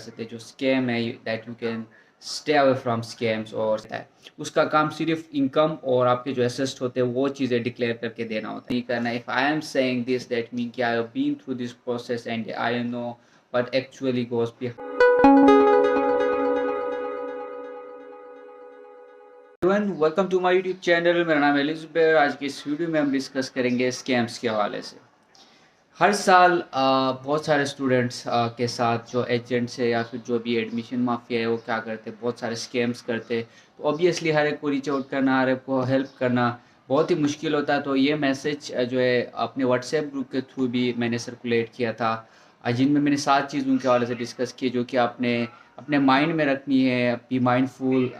सकते हैं जो स्कैम है, that you can stay away from scams. और उसका काम सिर्फ इनकम और आपके जो एसेस्ट होते हैं वो चीज़ें डिक्लेयर करके देना होता है, नहीं करना। If I am saying this that mean कि I have been through this process and I know what actually goes behind. Welcome to my YouTube channel. मेरा नाम है एलिज़ाबेथ। आज की इस वीडियो में हम डिस्कस करेंगे स्कैम्स के हवाले से। हर साल बहुत सारे स्टूडेंट्स के साथ जो एजेंट्स है या फिर जो भी एडमिशन माफिया है वो क्या करते हैं, बहुत सारे स्कैम्स करते हैं। तो ऑब्वियसली हर एक को रीच आउट करना, हर एक को हेल्प करना बहुत ही मुश्किल होता है। तो ये मैसेज जो है अपने व्हाट्सएप ग्रुप के थ्रू भी मैंने सर्कुलेट किया था, जिनमें मैंने 7 चीज़ों के हवाले से डिस्कस किए जो कि आपने अपने माइंड में रखनी है। Be mindful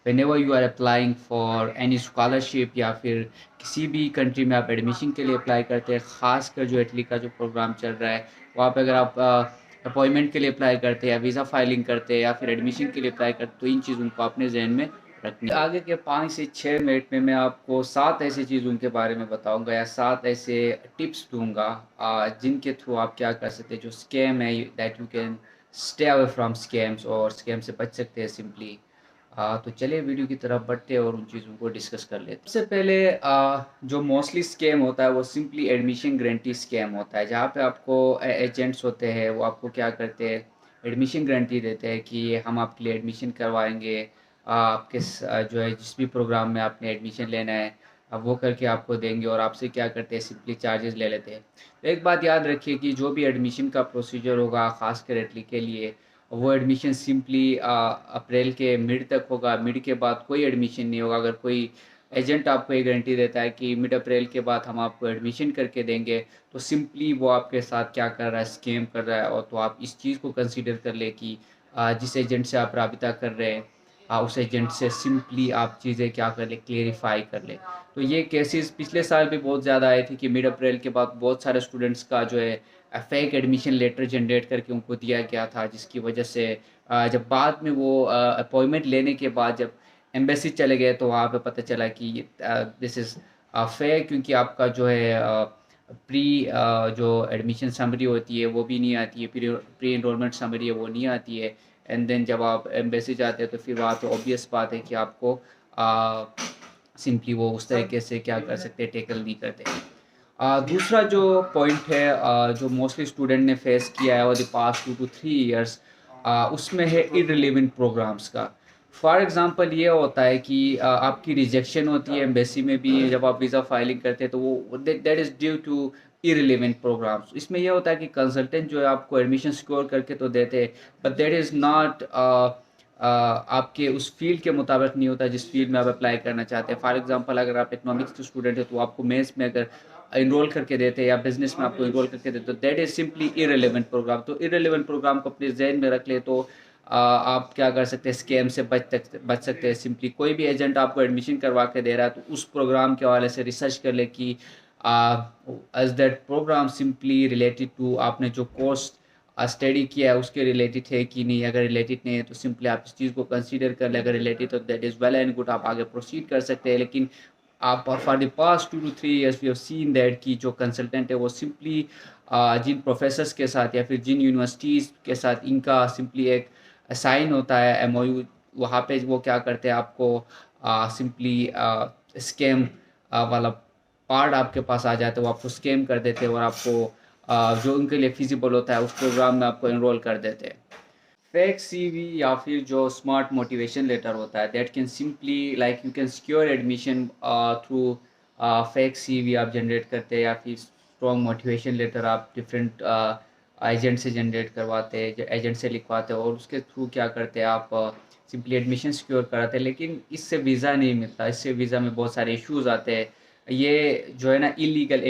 whenever you are applying for any scholarship या फिर किसी भी कंट्री में आप एडमिशन के लिए अप्लाई करते हैं। ख़ासकर जो इटली का जो प्रोग्राम चल रहा है वहाँ पे अगर आप अपॉइंटमेंट के लिए अप्लाई करते हैं या वीज़ा फाइलिंग करते हैं या फिर एडमिशन के लिए अप्लाई करते, तो इन चीज़ों को अपने जहन में रखनी है। आगे के 5 से 6 मिनट में मैं आपको 7 ऐसी चीज़ों के बारे में बताऊंगा या 7 ऐसे टिप्स दूंगा जिनके थ्रू आप क्या कर सकते हैं जो स्कैम है, that you can stay away from scams और स्कैम से बच सकते हैं सिंपली। तो चलिए वीडियो की तरफ बढ़ते हैं और उन चीज़ों को डिस्कस कर लेते हैं। सबसे पहले जो मोस्टली स्कैम होता है वो सिंपली एडमिशन गारंटी स्कैम होता है, जहाँ पे आपको एजेंट्स होते हैं वो आपको क्या करते हैं, एडमिशन गारंटी देते हैं कि हम आपके लिए एडमिशन करवाएंगे। आपके जो है जिस भी प्रोग्राम में आपने एडमिशन लेना है अब वो करके आपको देंगे और आपसे क्या करते हैं, सिंपली चार्जेस ले लेते हैं। तो एक बात याद रखिए कि जो भी एडमिशन का प्रोसीजर होगा खासकर इटली के लिए, वो एडमिशन सिंपली अप्रैल के मिड तक होगा। मिड के बाद कोई एडमिशन नहीं होगा। अगर कोई एजेंट आपको ये गारंटी देता है कि मिड अप्रैल के बाद हम आपको एडमिशन करके देंगे, तो सिंपली वो आपके साथ क्या कर रहा है, स्कैम कर रहा है। और तो आप इस चीज़ को कंसीडर कर ले कि जिस एजेंट से आप राबिता कर रहे हैं उस एजेंट से सिंपली आप चीज़ें क्या कर ले, क्लेरिफाई कर ले। तो ये केसेस पिछले साल भी बहुत ज़्यादा आए थे कि मिड अप्रैल के बाद बहुत सारे स्टूडेंट्स का जो है फेक एडमिशन लेटर जनरेट करके उनको दिया गया था, जिसकी वजह से जब बाद में वो अपॉइंटमेंट लेने के बाद जब एम्बेसी चले गए तो वहाँ पे पता चला कि दिस इज़ फेक, क्योंकि आपका जो है प्री जो एडमिशन समरी होती है वो भी नहीं आती है, प्री एनरोलमेंट समरी है वो नहीं आती है। एंड देन जब आप एम्बेसी जाते हैं तो फिर वहाँ पे ऑब्वियस बात है कि आपको सिंपली वो उस तरीके से क्या कर सकते हैं, टेकल नहीं करते। दूसरा जो पॉइंट है जो मोस्टली स्टूडेंट ने फेस किया है over the past 2 to 3 years, उसमें है इररिलेवेंट प्रोग्राम्स का। फॉर एग्जांपल ये होता है कि आपकी रिजेक्शन होती है एम्बेसी में भी जब आप वीज़ा फाइलिंग करते हैं, तो वो that is due to irrelevant programs. इसमें यह होता है कि कंसल्टेंट जो है आपको एडमिशन सिक्योर करके तो देते हैं, बट दैट इज़ नॉट आपके उस फील्ड के मुताबिक नहीं होता जिस फील्ड में आप अप्लाई करना चाहते हैं। फॉर एग्जांपल अगर आप इकोनॉमिक्स के स्टूडेंट है तो आपको मेंस में अगर इनरोल करके देते हैं या बिजनेस में आपको इनरोल करके देते, तो that is simply irrelevant program. तो इररिलेवेंट प्रोग्राम को अपने जहन में रख ले तो आप क्या कर सकते हैं, स्कैम से बच सकते हैं। सिंपली कोई भी एजेंट आपको एडमिशन करवा के दे रहा है तो उस प्रोग्राम के हवाले से रिसर्च कर ले कि as that program simply related to आपने जो कोर्स स्टडी किया है उसके रिलेटेड है कि नहीं। अगर रिलेटेड नहीं है तो सिंपली आप इस चीज़ को कंसीडर कर ले, अगर रिलेटेड तो that is well and good, आप आगे प्रोसीड कर सकते हैं। लेकिन आप for the past 2 to 3 years we have seen that कि जो कंसल्टेंट है वो सिंपली जिन प्रोफेसर्स के साथ या फिर जिन यूनिवर्सिटीज़ के साथ इनका सिंपली एक साइन होता है एमओयू, वहाँ पे वो क्या करते हैं, आपको सिंपली स्कैम वाला पार्ट आपके पास आ जाता है, वो आपको स्कैम कर देते हैं और आपको जो उनके लिए फिजिबल होता है उस प्रोग्राम में आपको एनरोल कर देते हैं। फेक सीवी या फिर जो स्मार्ट मोटिवेशन लेटर होता है, that can simply like you can secure admission through fake CV आप जनरेट करते हैं या फिर स्ट्रॉन्ग मोटिवेशन लेटर आप डिफरेंट एजेंट से जनरेट करवाते हैं, एजेंट से लिखवाते हैं और उसके थ्रू क्या करते हैं, आप सिंपली एडमिशन सिक्योर कराते हैं। लेकिन इससे वीज़ा नहीं मिलता, इससे वीज़ा में बहुत सारे इश्यूज आते हैं। ये जो है ना इलीगल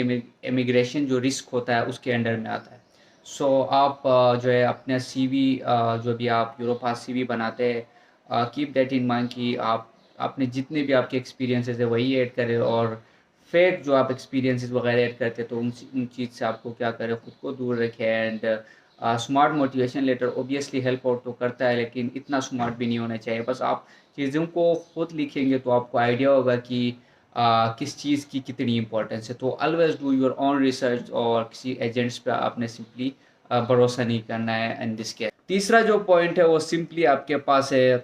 इमिग्रेशन जो रिस्क होता है उसके अंडर में आता है। सो आप जो है अपना सीवी जो भी आप यूरोपास सीवी बनाते हैं, कीप दैट इन माइंड कि आप अपने जितने भी आपके एक्सपीरियंसेस है वही ऐड करें और फेक जो आप एक्सपीरियंसेस वगैरह ऐड करते हैं तो उन चीज़ से आपको क्या करें, खुद को दूर रखें। And smart motivation letter obviously help out तो करता है लेकिन इतना स्मार्ट भी नहीं होना चाहिए। बस आप चीज़ों को खुद लिखेंगे तो आपको आइडिया होगा कि किस चीज़ की कितनी इंपॉर्टेंस है। तो always do your own research और किसी एजेंट्स पे आपने सिंपली भरोसा नहीं करना है इन दिस केस। तीसरा जो पॉइंट है वो सिंपली आपके पास है,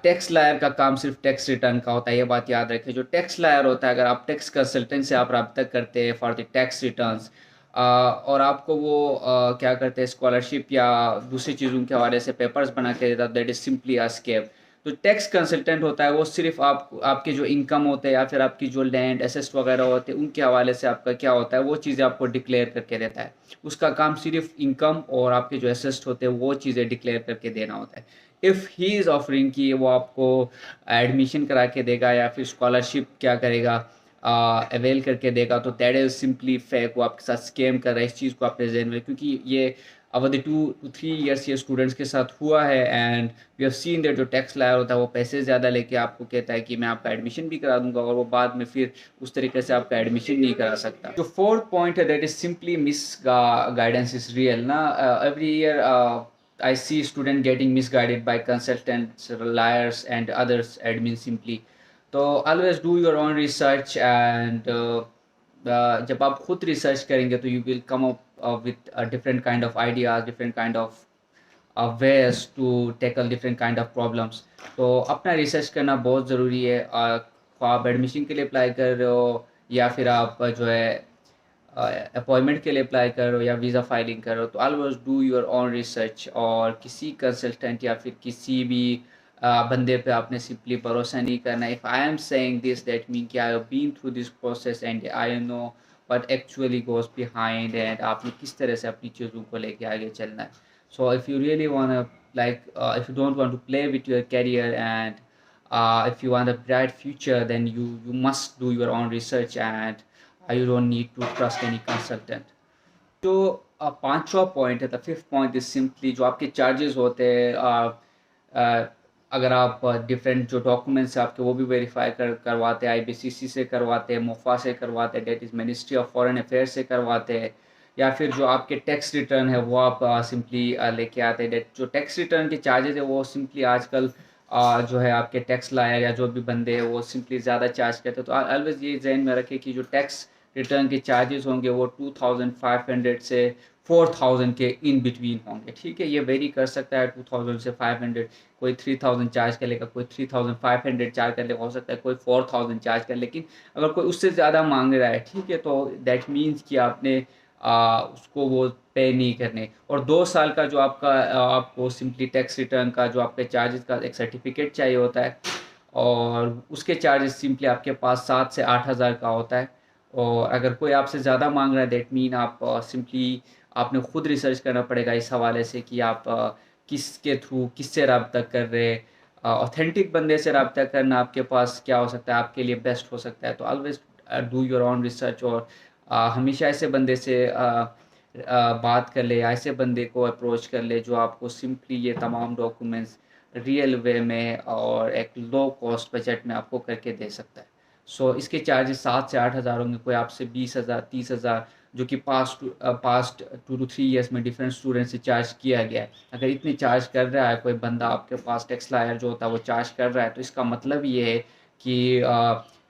टैक्स लायर का काम सिर्फ टैक्स रिटर्न का होता है, ये बात याद रखें। जो टैक्स लायर होता है, अगर आप टैक्स कंसल्टेंट से आप रब्ता करते हैं फॉर द टैक्स रिटर्न्स, और आपको वो क्या करते हैं, स्कॉलरशिप या दूसरी चीज़ों के हवाले से पेपर्स बना के देता, that is simply a scam. तो टैक्स कंसल्टेंट होता है वो सिर्फ आपके जो इनकम होते हैं या फिर आपकी जो लैंड एसेट्स वगैरह होते हैं उनके हवाले से आपका क्या होता है, वो चीज़ें आपको डिक्लेयर करके देता है। उसका काम सिर्फ इनकम और आपके जो एसेट्स होते हैं वो चीज़ें डिक्लेयर करके देना होता है। इफ़ ही इज़ ऑफरिंग कि वो आपको एडमिशन करा के देगा या फिर स्कॉलरशिप क्या करेगा, अवेल करके देगा, तो दैट इज़ सिंपली फेक। वो आपके साथ स्कैम कर रहा है, इस चीज़ को अपने जहन में, क्योंकि ये अवधि 2 to 3 years ये स्टूडेंट्स के साथ हुआ है। And we have seen that जो टैक्स लायर होता है वो पैसे ज़्यादा लेके आपको कहता है कि मैं आपका एडमिशन भी करा दूंगा, और वो बाद में फिर उस तरीके से आपका एडमिशन नहीं करा सकता। जो फोर्थ पॉइंट है that is simply misguidance is real ना। Every year I see student getting misguided by consultants, liars, and others admin simply. तो always do your own research and जब आप खुद रिसर्च करेंगे तो you will come up with a different kind of ideas, different kind of ways to tackle different kind of problems. तो अपना research करना बहुत ज़रूरी है। आप एडमिशन के लिए अप्लाई कर रहे हो या फिर आप जो है अपॉइंटमेंट के लिए अप्लाई करो या वीज़ा फाइलिंग करो, तो always do your own research. और किसी कंसल्टेंट या फिर किसी भी बंदे पे आपने सिंपली भरोसा नहीं करना। If I am saying this that mean कि I have been through this process and I know what actually goes behind, and आपने किस तरह से अपनी चीज़ों को लेके आगे चलना है। So if you really want like if you don't want to play with your career and if you want a bright future, then you must do your own research and you don't need to trust any consultant. जो पांचवा point है, the fifth point is simply जो आपके charges होते हैं। अगर आप different जो डॉक्यूमेंट्स हैं आपके वो भी वेरीफाई करवाते हैं, आईबीसीसी से करवाते हैं, मोफा से करवाते हैं, that is ministry of foreign affairs से करवाते हैं, या फिर जो आपके टैक्स रिटर्न है वो आप सिंपली लेके आते हैं। जो टैक्स रिटर्न के चार्जेस है वो सिंपली आजकल जो है आपके टैक्स लायर या जो भी बंदे हैं वो सिंपली ज़्यादा चार्ज करते हैं। तो ऑलवेज ये जहन में रखें कि जो टैक्स रिटर्न के चार्जेस होंगे वो 2500 से 4000 के इन बिटवीन होंगे। ठीक है, ये वेरी कर सकता है 2000 से 500, कोई 3000 चार्ज कर लेगा, कोई 3500 चार्ज कर लेगा, हो सकता है कोई 4000 चार्ज कर। लेकिन अगर कोई उससे ज़्यादा मांग रहा है, ठीक है, तो दैट मीन्स कि आपने उसको वो पे नहीं करने। और 2 साल का जो आपका आपको सिंपली टैक्स रिटर्न का जो आपके चार्जेस का एक सर्टिफिकेट चाहिए होता है, और उसके चार्जेस सिंपली आपके पास 7 से 8000 का होता है। और अगर कोई आपसे ज़्यादा मांग रहा है, दैट मीन आप सिंपली आपने खुद रिसर्च करना पड़ेगा इस हवाले से कि आप किसके थ्रू किससे रब्ता कर रहे हैं। ऑथेंटिक बंदे से रब्ता करना आपके पास क्या हो सकता है, आपके लिए बेस्ट हो सकता है। तो always do your own research, और हमेशा ऐसे बंदे से बात कर ले, ऐसे बंदे को अप्रोच कर ले जो आपको सिंपली ये तमाम डॉक्यूमेंट्स रियल वे में और एक लो कॉस्ट बजट में आपको करके दे सकता है। सो इसके चार्जेस 7 से 8000 होंगे। कोई आपसे 20,000 30,000 जो कि पास्ट 2 to 3 years में डिफरेंट स्टूडेंट से चार्ज किया गया है, अगर इतनी चार्ज कर रहा है कोई बंदा आपके पास, टैक्स लायर जो होता है वो चार्ज कर रहा है, तो इसका मतलब ये है कि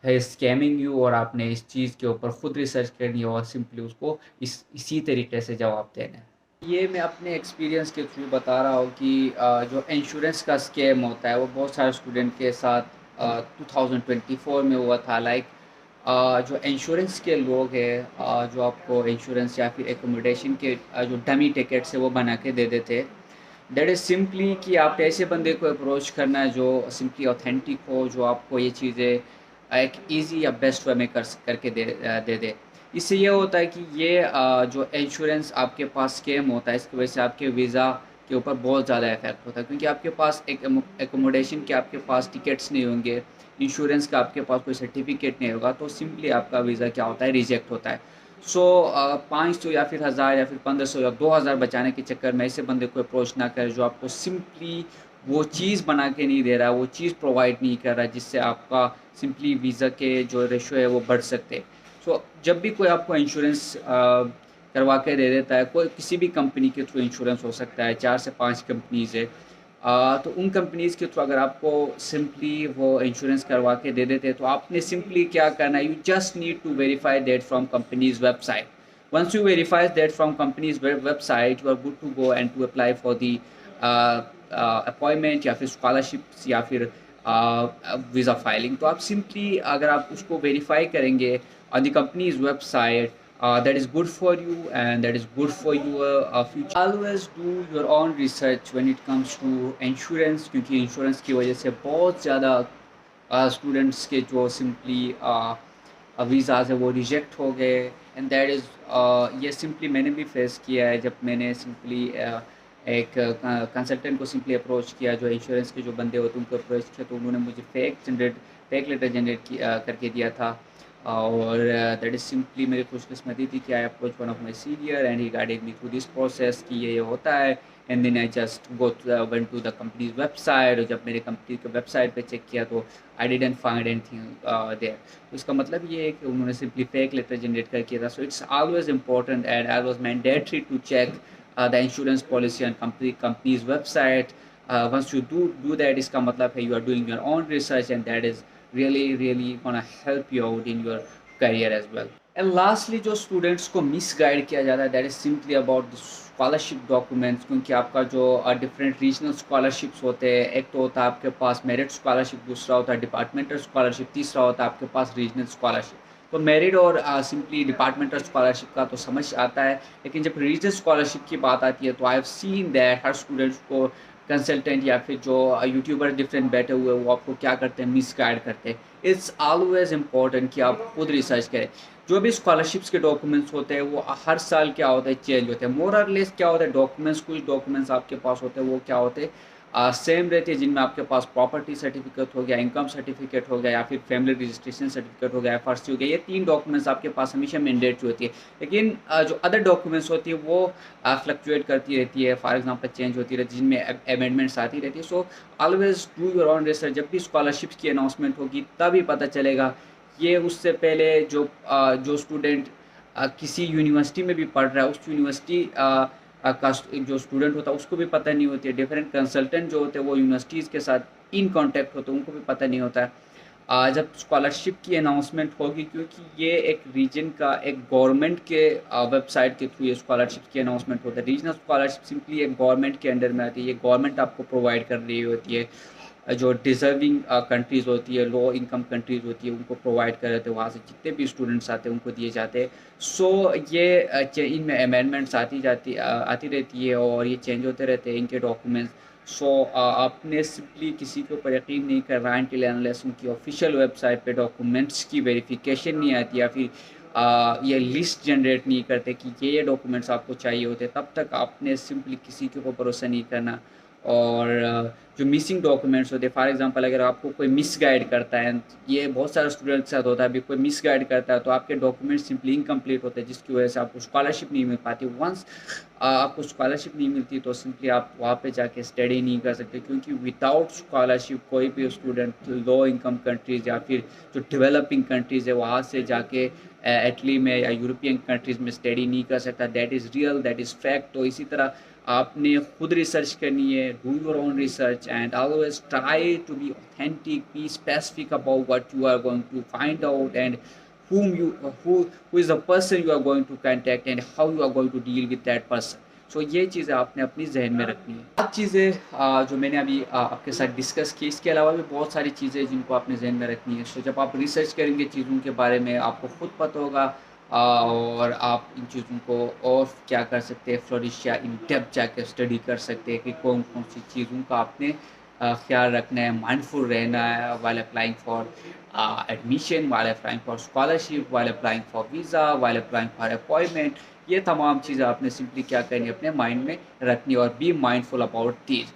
है स्कैमिंग यू, और आपने इस चीज़ के ऊपर खुद रिसर्च करनी है और सिंपली उसको इसी तरीके से जवाब देना है। ये मैं अपने एक्सपीरियंस के थ्रू बता रहा हूँ कि जो इंश्योरेंस का स्कैम होता है वो बहुत सारे स्टूडेंट के साथ 2024 में हुआ था। लाइक जो इंश्योरेंस के लोग हैं जो आपको इंश्योरेंस या फिर एकोमोडेशन के जो डमी टिकट्स है वो बना के दे देते। दैट इज़ सिंपली कि आप ऐसे बंदे को अप्रोच करना है जो सिंपली ऑथेंटिक हो, जो आपको ये चीज़ें एक इजी या बेस्ट वे में करके दे दे। इससे ये होता है कि ये जो इंश्योरेंस आपके पास स्कैम होता है, इसकी वजह से आपके वीज़ा के ऊपर बहुत ज़्यादा इफेक्ट होता है, क्योंकि आपके पास एक एकोमोडेशन के आपके पास टिकट्स नहीं होंगे, इंश्योरेंस का आपके पास कोई सर्टिफिकेट नहीं होगा, तो सिंपली आपका वीज़ा क्या होता है, रिजेक्ट होता है। सो 500 या फिर 1000 या फिर 1500 या 2000 बचाने के चक्कर में ऐसे बंदे को अप्रोच ना करे जो आपको सिंपली वो चीज़ बना के नहीं दे रहा है, वो चीज़ प्रोवाइड नहीं कर रहा है, जिससे आपका सिंपली वीज़ा के जो रेशो है वो बढ़ सकते। सो जब भी कोई आपको इंश्योरेंस करवा के दे देता है, कोई किसी भी कंपनी के थ्रू इंश्योरेंस हो सकता है, 4 से 5 कंपनीज़ है, तो उन कंपनीज़ के थ्रू अगर आपको सिंपली वो इंश्योरेंस करवा के दे देते हैं, तो आपने सिंपली क्या करना है, you just need to verify that from company's website. Once you verify that from company's website, you are good to go and to apply for the appointment या फिर स्कॉलरशिप्स या फिर वीज़ा फाइलिंग। तो आप simply अगर आप उसको verify करेंगे on the company's website, that is good for you and that is good for your future. Always do your own research when it comes to insurance, क्योंकि insurance की वजह से बहुत ज़्यादा स्टूडेंट्स के जो सिंपली वीज़ाज है वो रिजेक्ट हो गए। एंड दैट इज़ ये सिंपली मैंने भी फेस किया है जब मैंने सिंपली एक कंसल्टेंट को सिंपली अप्रोच किया, जो इंश्योरेंस के जो बंदे होते हैं उनको अप्रोच किया, तो उन्होंने मुझे फेक लेटर जनरेट करके दिया था। और दैट इज़ सिंपली मेरी खुशकिस्मती थी कि I approach one of my senior and he guided me through this process कि ये होता है। And then I just went to the company's website, और जब मेरे कंपनी के वेबसाइट पे चेक किया तो I didn't find anything there. तो इसका मतलब ये है कि उन्होंने सिंपली फेक लेटर जनरेट कर किया था। So it's always important and I was mandatory to check the insurance policy on company's website. Once you do that, इसका मतलब है you are doing your own research and that is really gonna help you out in your career as well. And lastly, जो students को misguide किया जाता है, that is simply about the scholarship documents, क्योंकि आपका जो different regional scholarships होते हैं, एक तो होता है आपके पास merit scholarship, दूसरा होता है departmental scholarship, तीसरा होता है आपके पास regional scholarship। तो मेरिट और सिंपली डिपार्टमेंटल स्कॉलरशिप का तो समझ आता है, लेकिन जब रीजनल स्कॉलरशिप की बात आती है तो I have seen that her students को कंसल्टेंट या फिर जो यूट्यूबर डिफरेंट बैठे हुए वो आपको क्या करते हैं, मिस गाइड करते हैं। इट्स ऑलवेज इम्पॉर्टेंट कि आप खुद रिसर्च करें। जो भी स्कॉलरशिप्स के डॉक्यूमेंट्स होते हैं वो हर साल क्या होता है, चेंज होते हैं। मोर और लेस क्या होता है, डॉक्यूमेंट्स, कुछ डॉक्यूमेंट्स आपके पास होते हैं वो क्या होते हैं, सेम रहती है, जिनमें आपके पास प्रॉपर्टी सर्टिफिकेट हो गया, इनकम सर्टिफिकेट हो गया या फिर फैमिली रजिस्ट्रेशन सर्टिफिकेट हो गया, एफआरसी हो गया, ये 3 डॉक्यूमेंट्स आपके पास हमेशा मैंडेटरी होती है। लेकिन जो अदर डॉक्यूमेंट्स होती है वो फ्लक्चुएट करती रहती है, फॉर एग्जांपल चेंज होती रहती है, जिनमें अमेंडमेंट्स आती रहती है। So always do your on research. जब भी स्कॉलरशिप्स की अनाउंसमेंट होगी तभी पता चलेगा। ये उससे पहले जो स्टूडेंट किसी यूनिवर्सिटी में भी पढ़ रहा है, उस यूनिवर्सिटी का जो स्टूडेंट होता है उसको भी पता नहीं होती है। डिफरेंट कंसल्टेंट जो होते हैं वो यूनिवर्सिटीज़ के साथ इन कांटेक्ट होते हैं, उनको भी पता नहीं होता है जब स्कॉलरशिप की अनाउंसमेंट होगी, क्योंकि ये एक रीजन का एक गवर्नमेंट के वेबसाइट के थ्रू ये स्कॉलरशिप की अनाउंसमेंट होता है। रीजनल स्कॉलरशिप सिंपली एक गवर्नमेंट के अंडर में आती है, ये गवर्नमेंट आपको प्रोवाइड कर रही होती है। जो डिज़र्विंग कंट्रीज़ होती है, लो इनकम कंट्रीज़ होती है, उनको प्रोवाइड कर रहे थे, वहाँ से जितने भी स्टूडेंट्स आते हैं उनको दिए जाते हैं। सो ये इनमें अमेंडमेंट्स आती रहती है और ये चेंज होते रहते हैं इनके डॉक्यूमेंट्स। सो आपने सिंपली किसी के ऊपर यकीन नहीं करना अनटिल अनलेस उनकी ऑफिशियल वेबसाइट पे डॉक्यूमेंट्स की वेरिफिकेशन नहीं आती या फिर ये लिस्ट जनरेट नहीं करते कि ये डॉक्यूमेंट्स आपको चाहिए होते, तब तक आपने सिंपली किसी के ऊपर भरोसा नहीं करना। और जो मिसिंग डॉक्यूमेंट्स होते हैं, फॉर एग्जांपल अगर आपको कोई मिस गाइड करता है, ये बहुत सारे स्टूडेंट के साथ होता है, अभी कोई मिस गाइड करता है तो आपके डॉक्यूमेंट्स सिंपली इनकम्प्लीट होते हैं, जिसकी वजह से आपको स्कॉलरशिप नहीं मिल पाती। वंस आपको स्कॉलरशिप नहीं मिलती तो सिंपली आप वहाँ पे जाके स्टडी नहीं कर सकते, क्योंकि विदाउट स्कॉलरशिप कोई भी स्टूडेंट लो इनकम कंट्रीज़ या फिर जो डेवलपिंग कंट्रीज़ है वहाँ से जाके इटली में या यूरोपियन कंट्रीज़ में स्टडी नहीं कर सकता। That is real, that is fact. तो इसी तरह आपने खुद रिसर्च करनी है, do your own research and always try to be authentic, be specific about what you are going to find out and who is the person you are going to contact and how you are going to deal with that person. So ये चीज़ें आपने अपनी जहन में रखनी है। अब चीज़ें जो मैंने अभी आपके साथ डिस्कस की, इसके अलावा भी बहुत सारी चीज़ें जिनको आपने जहन में रखनी है। तो जब आप रिसर्च करेंगे चीज़ों के बारे में आपको खुद पता होगा और आप इन चीज़ों को और क्या कर सकते हैं, फ्लोरिश या इन डेप्थ जाकर स्टडी कर सकते हैं कि कौन कौन सी चीज़ों का आपने ख्याल रखना है, माइंडफुल रहना है while applying for admission, while applying for scholarship, while applying for visa, while applying for appointment। ये तमाम चीज़ें आपने सिंपली क्या करनी है, अपने माइंड में रखनी और बी माइंडफुल अबाउट दीज।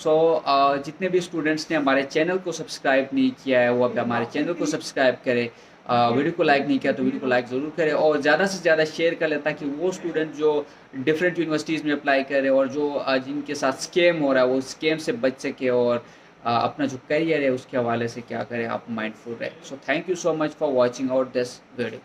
सो जितने भी स्टूडेंट्स ने हमारे चैनल को सब्सक्राइब नहीं किया है वो अब हमारे चैनल को सब्सक्राइब करें। वीडियो को लाइक नहीं किया तो वीडियो को लाइक ज़रूर करें और ज़्यादा से ज़्यादा शेयर कर लें, ताकि वो स्टूडेंट जो डिफरेंट यूनिवर्सिटीज़ में अप्लाई करें और जो जिनके साथ स्कैम हो रहा है वो स्कैम से बच सके और अपना जो करियर है उसके हवाले से क्या करें, आप माइंडफुल रहे। So thank you so much for watching out this video.